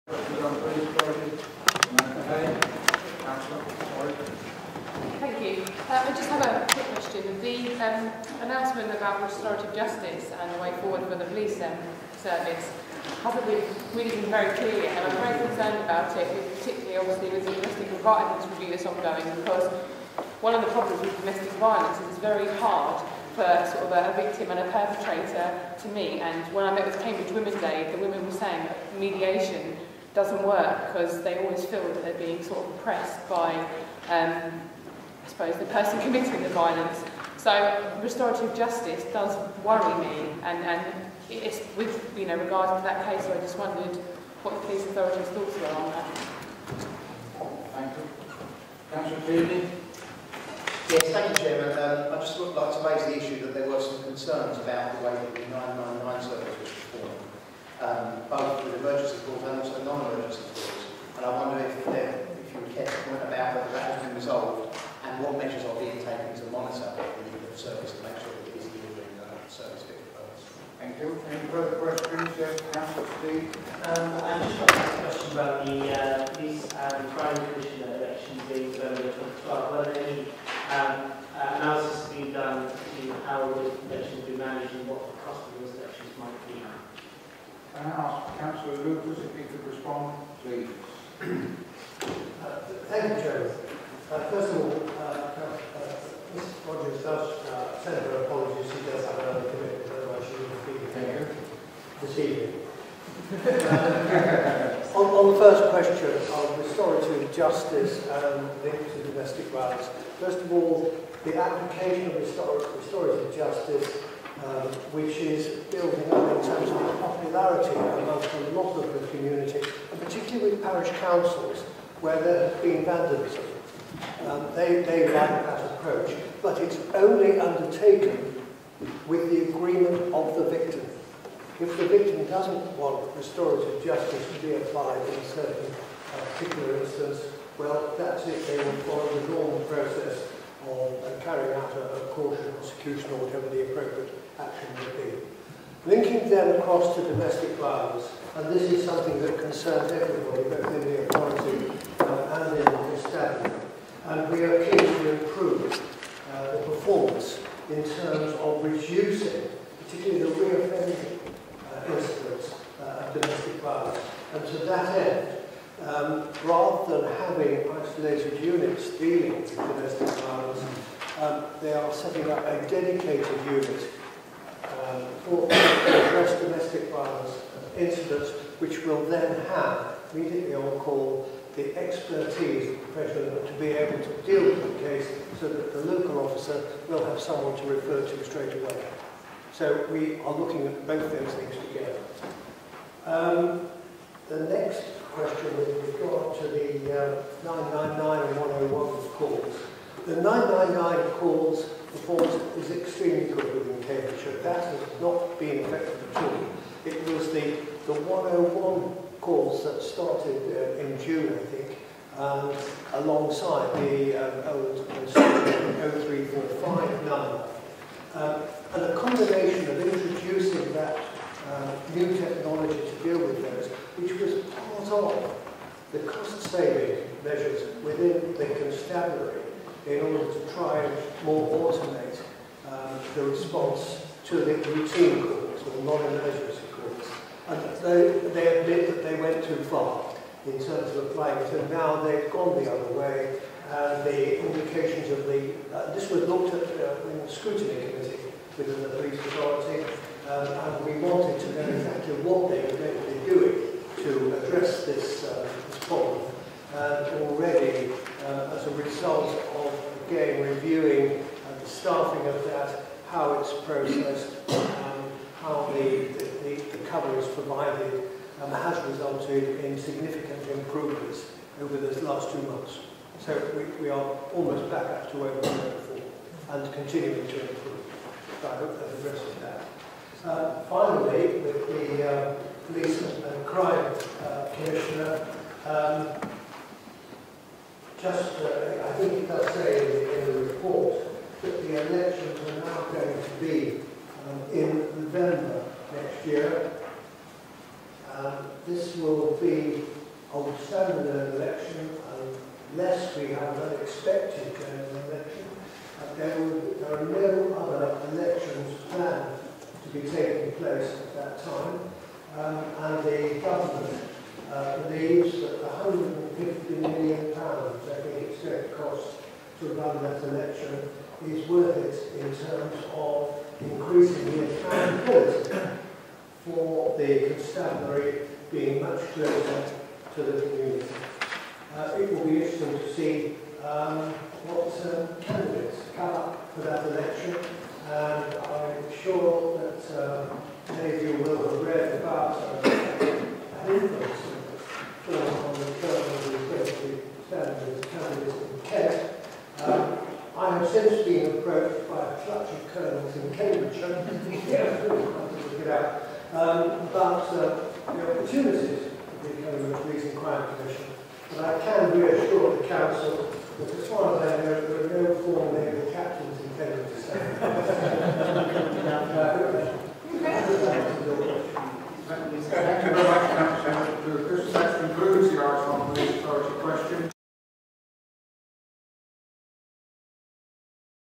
Thank you. I just have a quick question. The announcement about restorative justice and the way forward for the police service hasn't really been very clear yet, and I'm very concerned about it, particularly obviously with the domestic violence review that's ongoing, because one of the problems with domestic violence is it's very hard for sort of a victim and a perpetrator to meet. And when I met with Cambridge Women's Day, the women were saying that mediation doesn't work because they always feel that they're being sort of oppressed by, I suppose, the person committing the violence. So restorative justice does worry me, and it's with regards to that case. So I just wondered what the police authorities' thoughts were on that. Thank you. Councillor Tierney. Yes, thank you, Chairman. I just would like to raise the issue that there were some concerns about the way that the 999 service was performed, both with emergency calls and also non-emergency calls. And I wonder if you would care to comment about whether that has been resolved and what measures are being taken to monitor the service to make sure that it is delivering service fit for purpose. Thank you. Any further questions? Yes, Councillor Steve. I just want to ask a question about the police and crime commissioner elections in November 2012. Were there any analysis being done to how the elections will be managed and what the cost of those elections might be? Can I ask Councillor Lucas if he could respond, please? Thank you, Chairman. First of all, Mr. Rogers does send her apologies. She does have another commitment, otherwise she wouldn't be here this evening. On the first question of restorative justice and linked to domestic violence, first of all, the application of restorative justice, which is building up in terms of popularity amongst a lot of the community, and particularly with parish councils, where there has been vandalism. They like that approach, but it's only undertaken with the agreement of the victim. If the victim doesn't want restorative justice to be applied in a certain particular instance, well, that's it. They will follow the normal process of carrying out a caution prosecution or whatever the appropriate action would be. Linking then across to domestic violence, and this is something that concerns everybody, both in the authority and in the establishment, and we are keen to improve the performance in terms of reducing, particularly the reoffending incidents of domestic violence. And to that end, rather than having isolated units dealing with domestic violence, they are setting up a dedicated unit for address domestic violence incidents, which will then have, immediately on call, the expertise of the profession to be able to deal with the case so that the local officer will have someone to refer to straight away. So we are looking at both those things together. The next question with regard to the 999 and 101 calls. The 999 calls performance is extremely good within Cambridgeshire. That has not been affected at all. It was the 101 calls that started in June, I think, alongside the old 0345 number. And a combination of introducing that new technology to deal with those, which was part of the cost-saving measures within the constabulary in order to try and more automate the response to the routine calls or non-emergency calls. And they admit that they went too far in terms of applying it, and now they've gone the other way, and the indications of the... this was looked at in the scrutiny committee within the police authority, and we wanted to know exactly what they were going to be doing to address this problem. And already, as a result of, again, reviewing the staffing of that, how it's processed, how the cover is provided, has resulted in significant improvements over these last 2 months. So we are almost back up to where we were before, and continuing to improve. So I hope that addresses that. Finally, with the Police and Crime Commissioner, I think it does say in the report that the elections are now going to be in November next year. This will be hold stand in an election unless we have an unexpected general election. There are no other elections planned to be taking place at that time, and the government believes that the £150 million, I think it's going to cost to run that election, is worth it in terms of increasing the accountability for the constabulary being much closer to the community. It will be interesting to see what candidates come up for that election, and I'm sure that many of you will have read about an influence on the term of the standard candidates in Kent. I have since been approached by a clutch of colonels in Cambridgeshire to look it out, about the opportunities of becoming a police and crime commission. But I can reassure the council that as far as I know, there are no former naval captains in Cambridgeshire.